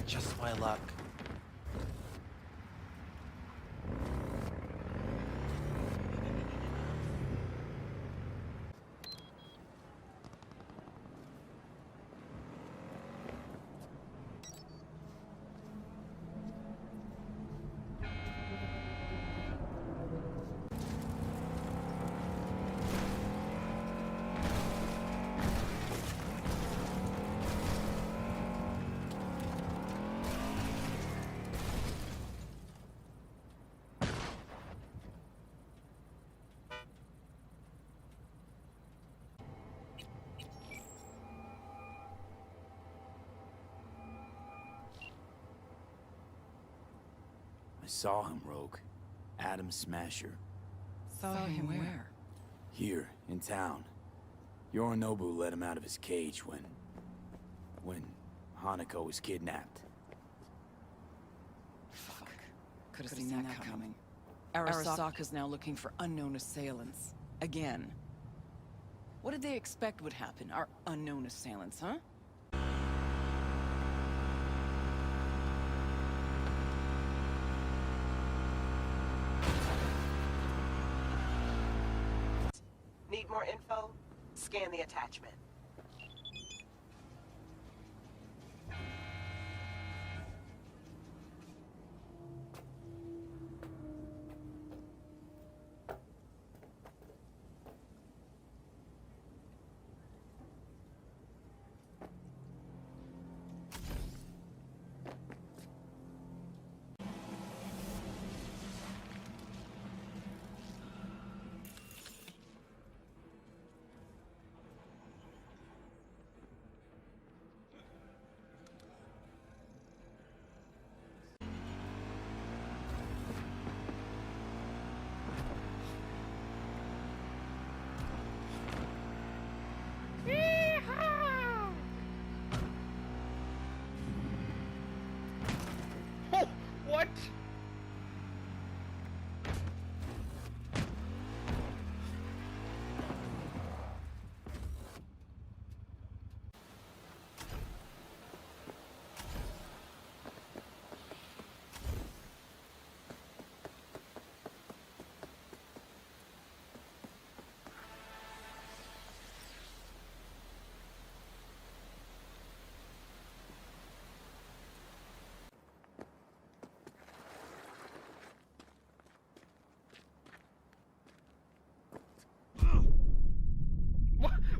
Just my luck. I saw him, Rogue. Adam Smasher. Saw him where? Here, in town. Yorinobu let him out of his cage when Hanako was kidnapped. Fuck. Could have seen that coming. Arasaka's now looking for unknown assailants. Again. What did they expect would happen? Our unknown assailants, huh? Need more info? Scan the attachment.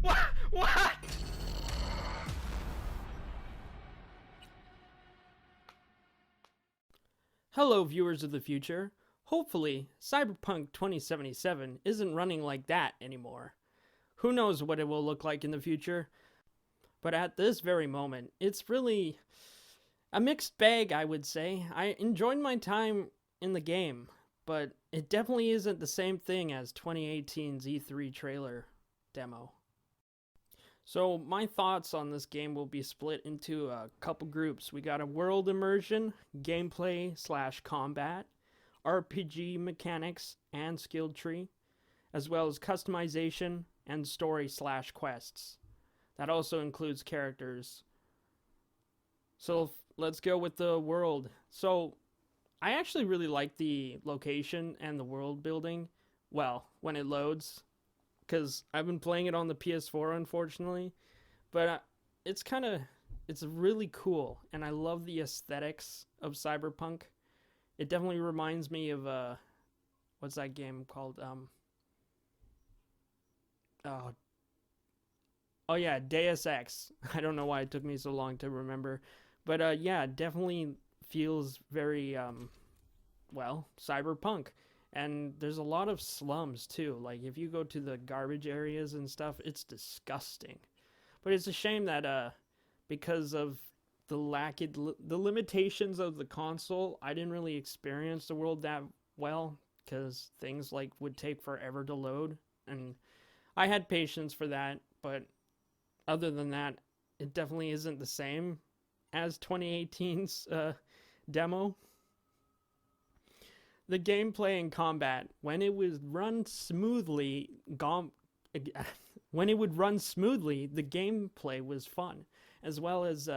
What? What? Hello, viewers of the future. Hopefully, Cyberpunk 2077 isn't running like that anymore. Who knows what it will look like in the future? But at this very moment, it's really a mixed bag, I would say. I enjoyed my time in the game, but it definitely isn't the same thing as 2018's E3 trailer demo. So my thoughts on this game will be split into a couple groups. We got a world immersion, gameplay / combat, RPG mechanics and skill tree, as well as customization and story / quests. That also includes characters. So let's go with the world. So I actually really like the location and the world building. Well, when it loads. Because I've been playing it on the PS4, unfortunately. But it's really cool. And I love the aesthetics of Cyberpunk. It definitely reminds me of, what's that game called? Oh yeah, Deus Ex. I don't know why it took me so long to remember. But yeah, it definitely feels very, cyberpunk. And there's a lot of slums too. Like if you go to the garbage areas and stuff, it's disgusting. But it's a shame that because of the limitations of the console. I didn't really experience the world that well because things like would take forever to load, and I had patience for that. But other than that, it definitely isn't the same as 2018's demo. The gameplay and combat, when it would run smoothly, the gameplay was fun, as well as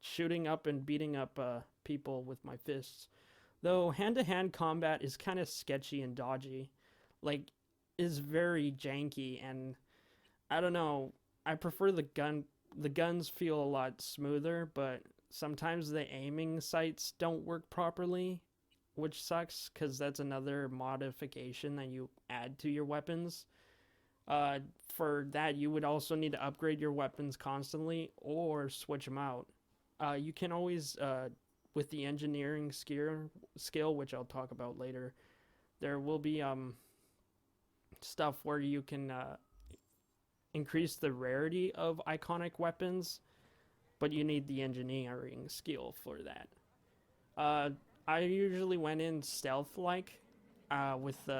shooting up and beating up people with my fists. Though hand-to-hand combat is kind of sketchy and dodgy, like, is very janky, and I don't know. I prefer the gun. The guns feel a lot smoother, but sometimes the aiming sights don't work properly, which sucks because that's another modification that you add to your weapons. For that, you would also need to upgrade your weapons constantly or switch them out. You can always, with the engineering skill, which I'll talk about later, there will be stuff where you can increase the rarity of iconic weapons, but you need the engineering skill for that. I usually went in stealth-like with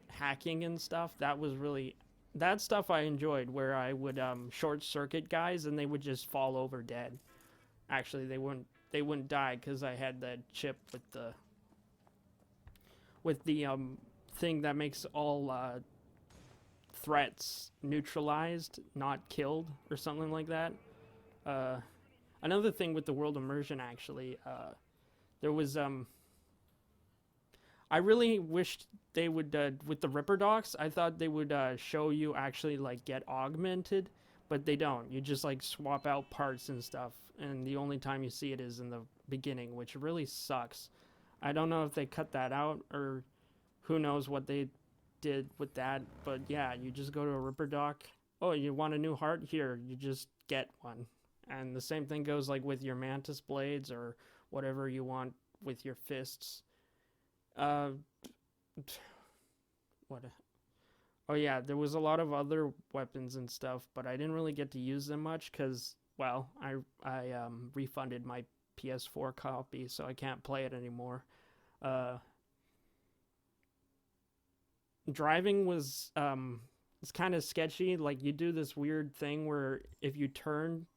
hacking and stuff. That stuff I enjoyed, where I would short-circuit guys and they would just fall over dead. Actually, they wouldn't die because I had that chip with the thing that makes all threats neutralized, not killed, or something like that. Another thing with the world immersion, actually, there was I really wished they would with the Ripper Docs. I thought they would show you actually like get augmented, but they don't. You just like swap out parts and stuff, and the only time you see it is in the beginning, which really sucks. I don't know if they cut that out or who knows what they did with that, but yeah, you just go to a Ripper Doc. Oh, you want a new heart? Here, you just get one. And the same thing goes like with your mantis blades or whatever you want with your fists. Oh yeah, there was a lot of other weapons and stuff, but I didn't really get to use them much because, well, I refunded my PS4 copy, so I can't play it anymore. Driving was it's kind of sketchy. Like, you do this weird thing where if you turn,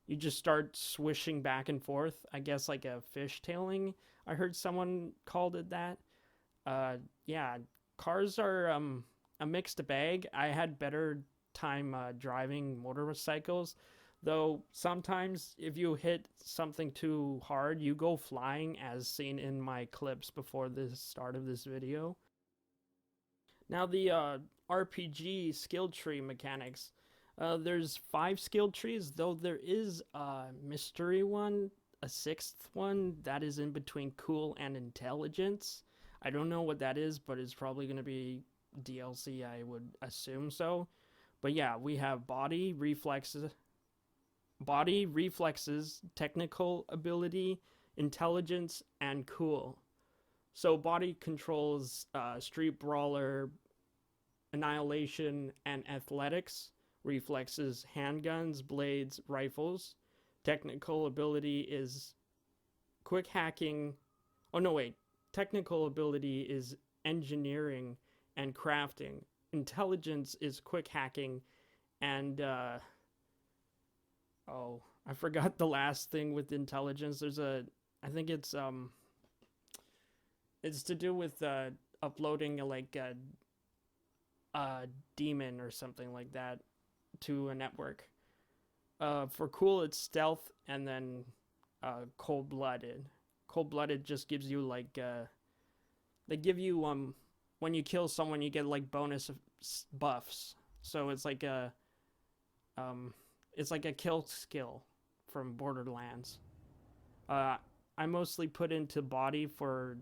you just start swishing back and forth. I guess like a fishtailing. I heard someone called it that. Yeah, cars are a mixed bag. I had better time driving motorcycles, though sometimes if you hit something too hard, you go flying, as seen in my clips before the start of this video. Now, the RPG skill tree mechanics. There's 5 skill trees, though there is a mystery one, a 6th one, that is in between cool and intelligence. I don't know what that is, but it's probably going to be DLC, I would assume so. But yeah, we have body, reflexes, technical ability, intelligence, and cool. So body controls street brawler, annihilation, and athletics. Reflexes, handguns, blades, rifles. Technical ability is quick hacking. Oh no, wait. Technical ability is engineering and crafting. Intelligence is quick hacking, and I forgot the last thing with intelligence. I think it's to do with uploading like a demon or something like that to a network. For cool, it's stealth, and then cold-blooded. Cold-blooded just gives you like they give you when you kill someone, you get like bonus buffs. So it's like a kill skill from Borderlands. I mostly put into body for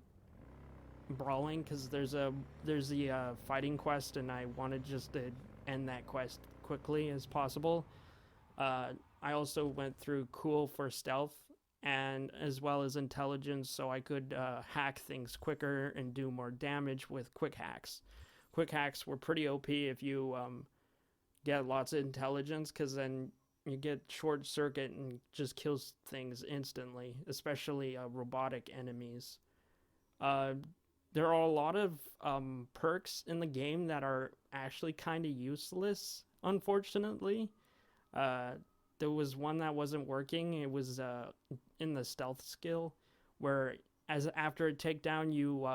brawling because there's the fighting quest, and I wanted just to end that quest quickly as possible. I also went through cool for stealth, and as well as intelligence, so I could hack things quicker and do more damage with quick hacks. Quick hacks were pretty OP if you get lots of intelligence, because then you get short circuit and just kills things instantly, especially robotic enemies. Uh, there are a lot of perks in the game that are actually kind of useless, unfortunately. Uh, there was one that wasn't working. It was in the stealth skill, where as after a takedown, you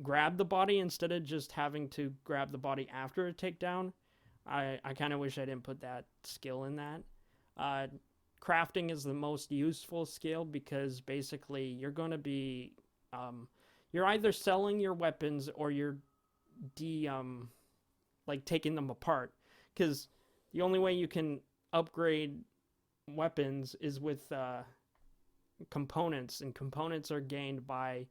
grab the body instead of just having to grab the body after a takedown. I kind of wish I didn't put that skill in that. Uh, Crafting is the most useful skill because basically you're going to be you're either selling your weapons or you're like taking them apart, because the only way you can upgrade weapons is with components, and components are gained by,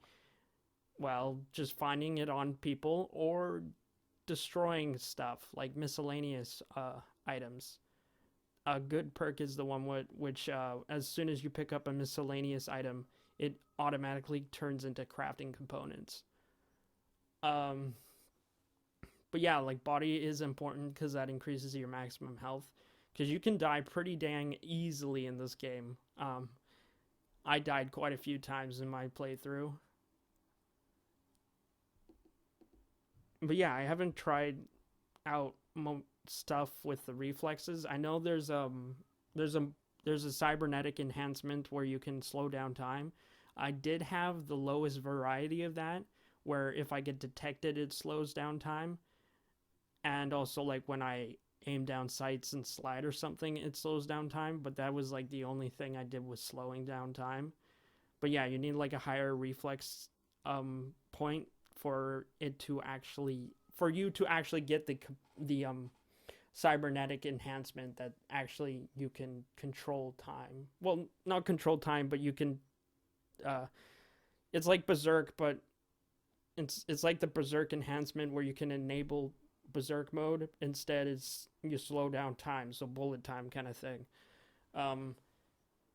well, just finding it on people or destroying stuff like miscellaneous items. A good perk is the one which as soon as you pick up a miscellaneous item, it automatically turns into crafting components. But yeah, like body is important because that increases your maximum health, because you can die pretty dang easily in this game. I died quite a few times in my playthrough. But yeah, I haven't tried out stuff with the reflexes. I know there's a cybernetic enhancement where you can slow down time. I did have the lowest variety of that, where if I get detected, it slows down time. And also, like, when I aim down sights and slide or something, it slows down time. But that was, like, the only thing I did was slowing down time. But yeah, you need, like, a higher reflex point for it to actually... for you to actually get the cybernetic enhancement that actually you can control time. Well, not control time, but you can... it's like Berserk, but it's like the Berserk enhancement where you can enable Berserk mode. Instead, it's you slow down time, so bullet time kind of thing.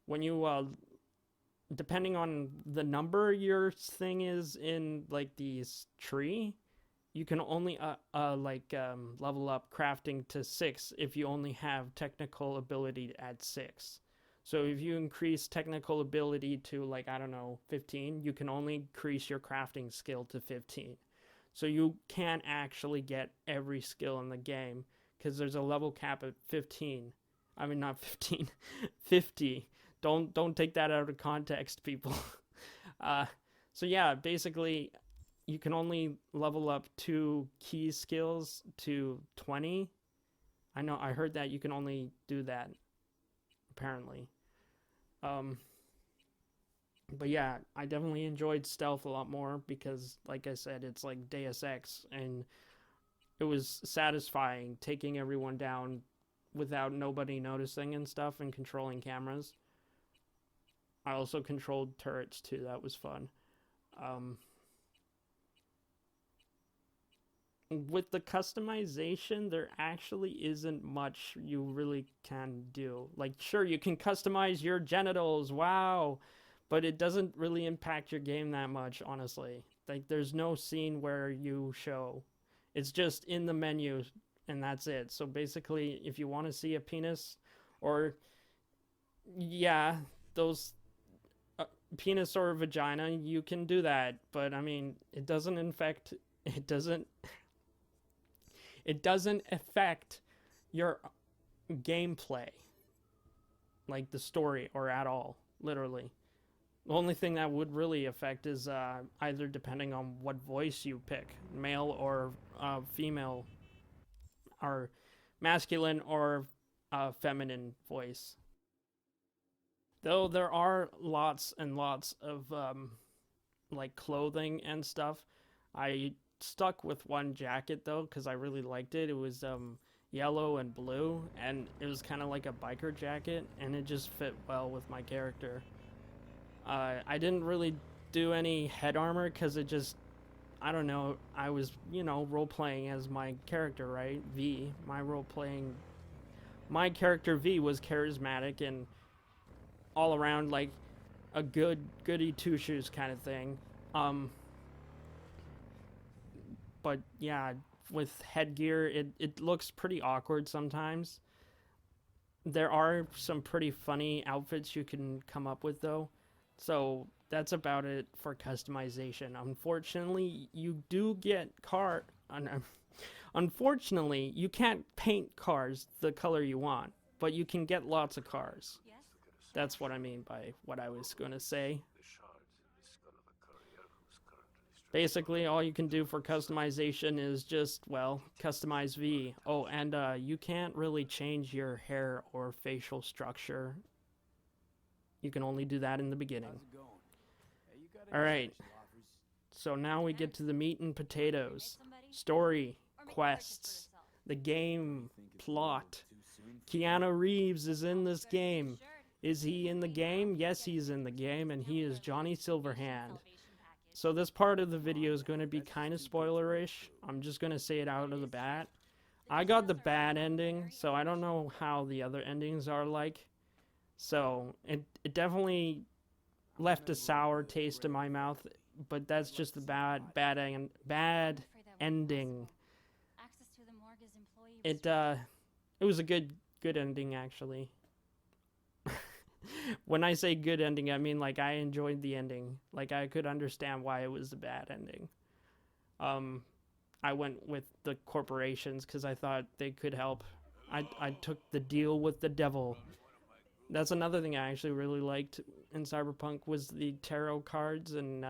When you depending on the number your thing is in, like, the tree, you can only level up crafting to 6 if you only have technical ability at 6. So if you increase technical ability to, like, I don't know, 15, you can only increase your crafting skill to 15. So you can't actually get every skill in the game because there's a level cap at 15. I mean, not 15, 50. Don't take that out of context, people. So yeah, basically, you can only level up 2 key skills to 20. I heard that you can only do that, apparently. But yeah, I definitely enjoyed stealth a lot more because, like I said, it's like Deus Ex, and it was satisfying taking everyone down without nobody noticing and stuff, and controlling cameras. I also controlled turrets too. That was fun. With the customization, there actually isn't much you really can do. Like, sure, you can customize your genitals, wow, but it doesn't really impact your game that much, honestly. Like, there's no scene where you show. It's just in the menu, and that's it. So basically, if you want to see a penis, or, yeah, those penis or vagina, you can do that. But, I mean, it doesn't affect your gameplay, like the story, or at all, literally. The only thing that would really affect is either depending on what voice you pick, male or female, or masculine or feminine voice. Though there are lots and lots of like clothing and stuff, I stuck with one jacket though because I really liked it. It was yellow and blue, and it was kind of like a biker jacket, and it just fit well with my character. I didn't really do any head armor because it just, I don't know, I was, role-playing as my character, right? V. My character V was charismatic and all around like a goody two-shoes kind of thing. But yeah, with headgear, it looks pretty awkward sometimes. there are some pretty funny outfits you can come up with though. So that's about it for customization. Unfortunately, you do get unfortunately, you can't paint cars the color you want, but you can get lots of cars. That's what I mean by what I was going to say. Basically, all you can do for customization is just, well, customize V. Oh, and you can't really change your hair or facial structure. You can only do that in the beginning. Alright, so now we get to the meat and potatoes. Story, quests, the game, plot. Keanu Reeves is in this game. Is he in the game? Yes, he's in the game, and he is Johnny Silverhand. So this part of the video is going to be kind of spoilerish. I'm just going to say it out of the bat. I got the bad ending, so I don't know how the other endings are like. So it definitely left a sour taste in my mouth, but that's just the bad ending. It was a good ending actually. When I say good ending, I mean like I enjoyed the ending. Like I could understand why it was a bad ending. I went with the corporations because I thought they could help. I took the deal with the devil. That's another thing I actually really liked in Cyberpunk was the tarot cards and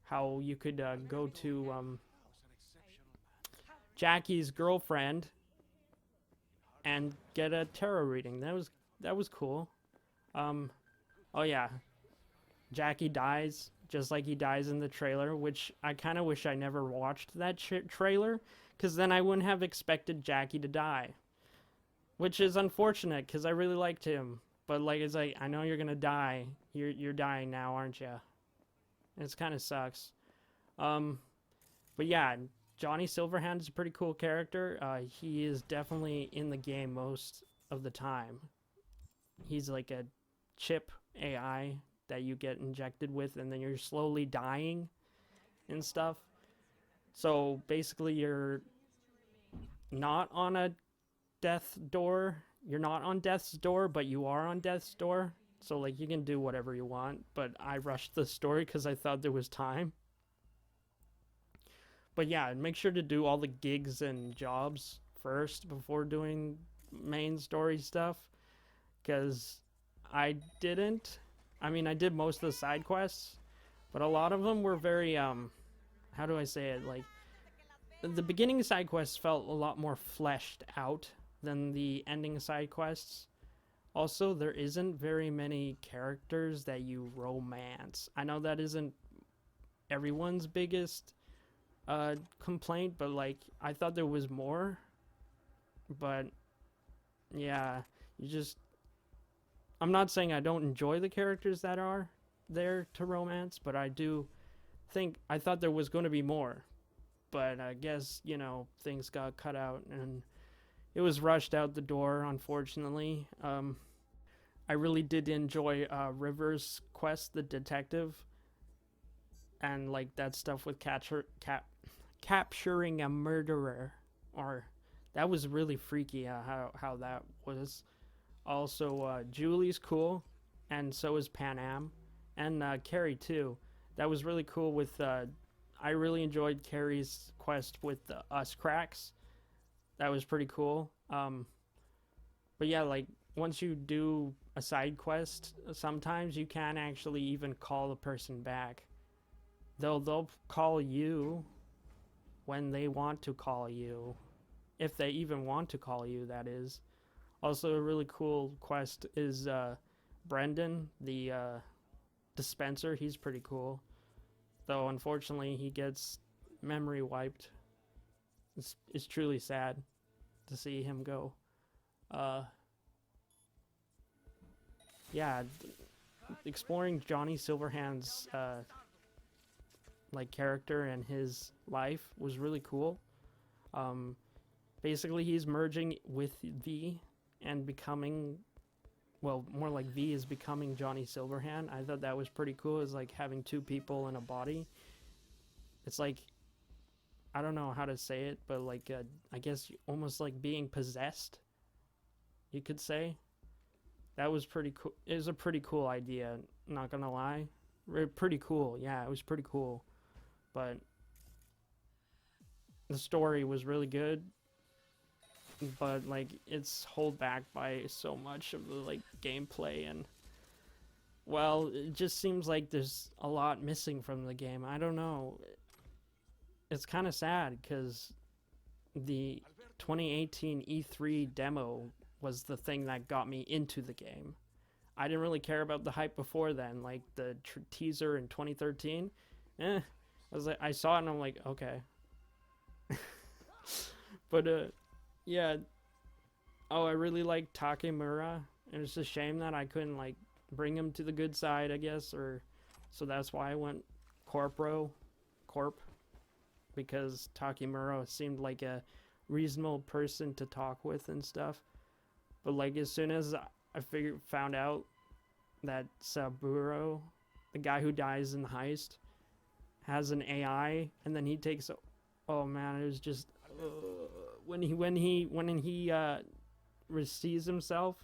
how you could go to Jackie's girlfriend and get a tarot reading. That was cool. Oh yeah, Jackie dies just like he dies in the trailer, which I kind of wish I never watched that trailer, because then I wouldn't have expected Jackie to die. Which is unfortunate, because I really liked him. But like, it's like, I know you're gonna die. You're dying now, aren't you? It kind of sucks. But yeah, Johnny Silverhand is a pretty cool character. He is definitely in the game most of the time. He's like a chip AI that you get injected with, and then you're slowly dying and stuff. So basically, you're not on a death door. You're not on death's door, but you are on death's door. So like, you can do whatever you want. But I rushed the story because I thought there was time. But yeah, make sure to do all the gigs and jobs first before doing main story stuff. Because I didn't. I mean, I did most of the side quests, but a lot of them were very, how do I say it? Like, the beginning side quests felt a lot more fleshed out than the ending side quests. Also, there isn't very many characters that you romance. I know that isn't everyone's biggest complaint, but like, I thought there was more. But yeah, I'm not saying I don't enjoy the characters that are there to romance, but I thought there was going to be more. But I guess, you know, things got cut out and it was rushed out the door, unfortunately. I really did enjoy River's quest, the detective, and like that stuff with capturing a murderer. Or that was really freaky how that was. Also, Julie's cool, and so is Pan Am, and Carrie too. That was really cool with, I really enjoyed Carrie's quest with the Us Cracks. That was pretty cool. But yeah, like, once you do a side quest, sometimes you can actually even call the person back. They'll call you when they want to call you. If they even want to call you, that is. Also, a really cool quest is Brendan, the dispenser. He's pretty cool. Though, unfortunately, he gets memory wiped. It's truly sad to see him go. Yeah, exploring Johnny Silverhand's like character and his life was really cool. Basically, he's merging with V and becoming, well, more like V is becoming Johnny Silverhand. I thought that was pretty cool. It's like having two people in a body. It's like, I don't know how to say it, but like, I guess almost like being possessed. you could say. That was pretty cool. It was a pretty cool idea, not gonna lie. Pretty cool, yeah, it was pretty cool. But the story was really good, but like it's held back by so much of the like gameplay, and well, it just seems like there's a lot missing from the game. I don't know. It's kind of sad because the 2018 E3 demo was the thing that got me into the game. I didn't really care about the hype before then, like the teaser in 2013. I was like, I saw it and I'm like, okay. But yeah. Oh, I really like Takemura, and it's a shame that I couldn't like bring him to the good side, I guess, or so that's why I went Corp, because Takemura seemed like a reasonable person to talk with and stuff. But like as soon as I found out that Saburo, the guy who dies in the heist, has an AI, and then he takes, oh man, it was just when he sees himself,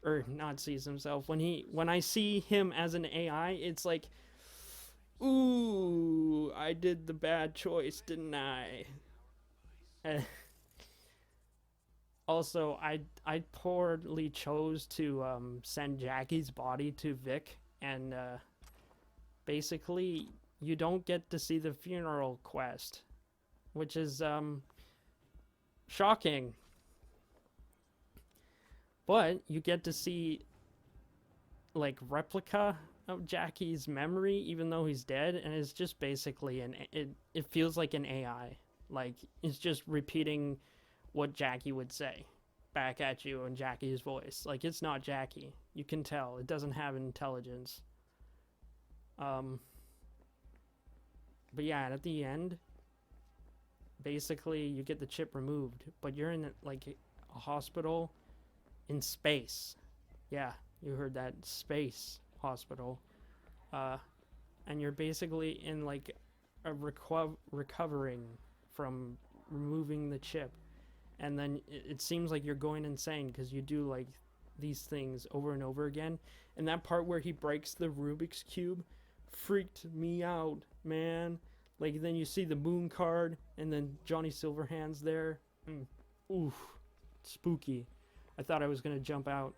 or not sees himself, when I see him as an AI, it's like, ooh, I did the bad choice, didn't I? Also, I poorly chose to send Jackie's body to Vic, and basically you don't get to see the funeral quest, which is shocking. But you get to see like replica of Jackie's memory, even though he's dead, and it's just basically it feels like an AI. Like it's just repeating what Jackie would say back at you in Jackie's voice. Like it's not Jackie. You can tell it doesn't have intelligence. But yeah, at the end, basically you get the chip removed, but you're in like a hospital in space. Yeah, you heard that, space hospital. And you're basically in like a recovering from removing the chip. And then it seems like you're going insane because you do like these things over and over again. And that part where he breaks the Rubik's Cube freaked me out, man. Like then you see the moon card and then Johnny Silverhand's there. Oof, spooky. I thought I was gonna jump out.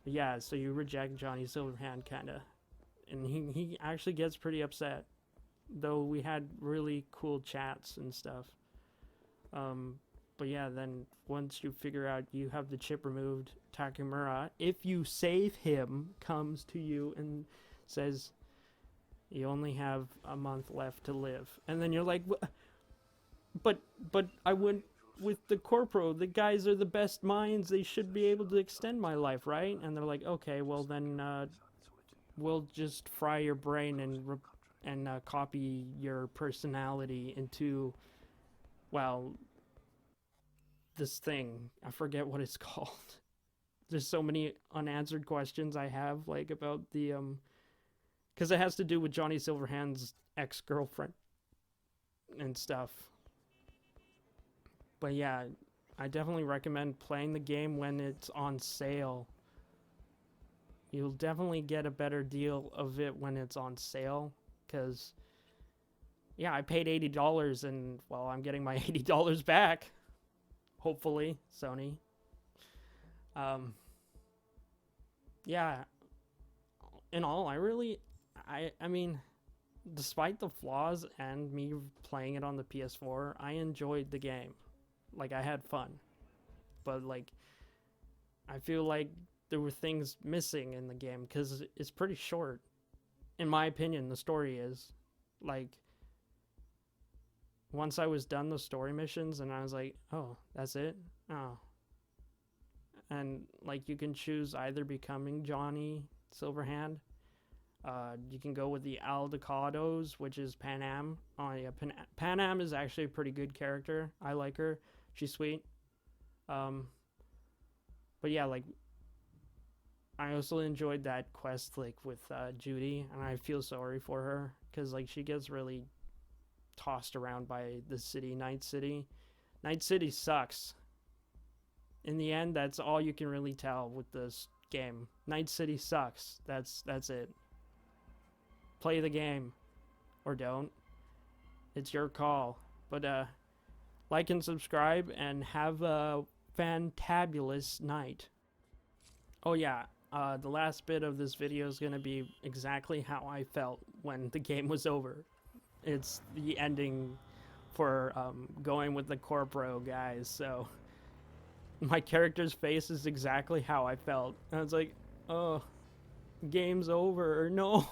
Yeah, so you reject Johnny Silverhand kinda. And he actually gets pretty upset. Though we had really cool chats and stuff. But yeah, then once you figure out you have the chip removed, Takemura, if you save him, comes to you and says, you only have a month left to live. And then you're like, but I went with the corporal. The guys are the best minds. They should be able to extend my life, right? And they're like, okay, well then we'll just fry your brain and copy your personality into, well, this thing. I forget what it's called. There's so many unanswered questions I have, like, about the, because it has to do with Johnny Silverhand's ex-girlfriend and stuff. But yeah, I definitely recommend playing the game when it's on sale. You'll definitely get a better deal of it when it's on sale. Because, yeah, I paid $80 and, well, I'm getting my $80 back. Hopefully, Sony. Yeah, in all, I mean, despite the flaws and me playing it on the PS4, I enjoyed the game. Like, I had fun. But, like, I feel like there were things missing in the game because it's pretty short. In my opinion, the story is. Like, once I was done the story missions and I was like, oh, that's it? Oh. And, like, you can choose either becoming Johnny Silverhand. You can go with the Aldecados, which is Pan Am. Oh, yeah, Pan Am is actually a pretty good character. I like her. She's sweet. But yeah, like, I also enjoyed that quest, like, with Judy, and I feel sorry for her, because, like, she gets really tossed around by the city, Night City. Night City sucks. In the end, that's all you can really tell with this game. Night City sucks. That's it. Play the game. Or don't. It's your call. But, like and subscribe, and have a fantabulous night. Oh yeah, the last bit of this video is gonna be exactly how I felt when the game was over. It's the ending for going with the Corpro guys, so my character's face is exactly how I felt. I was like, oh, game's over, no.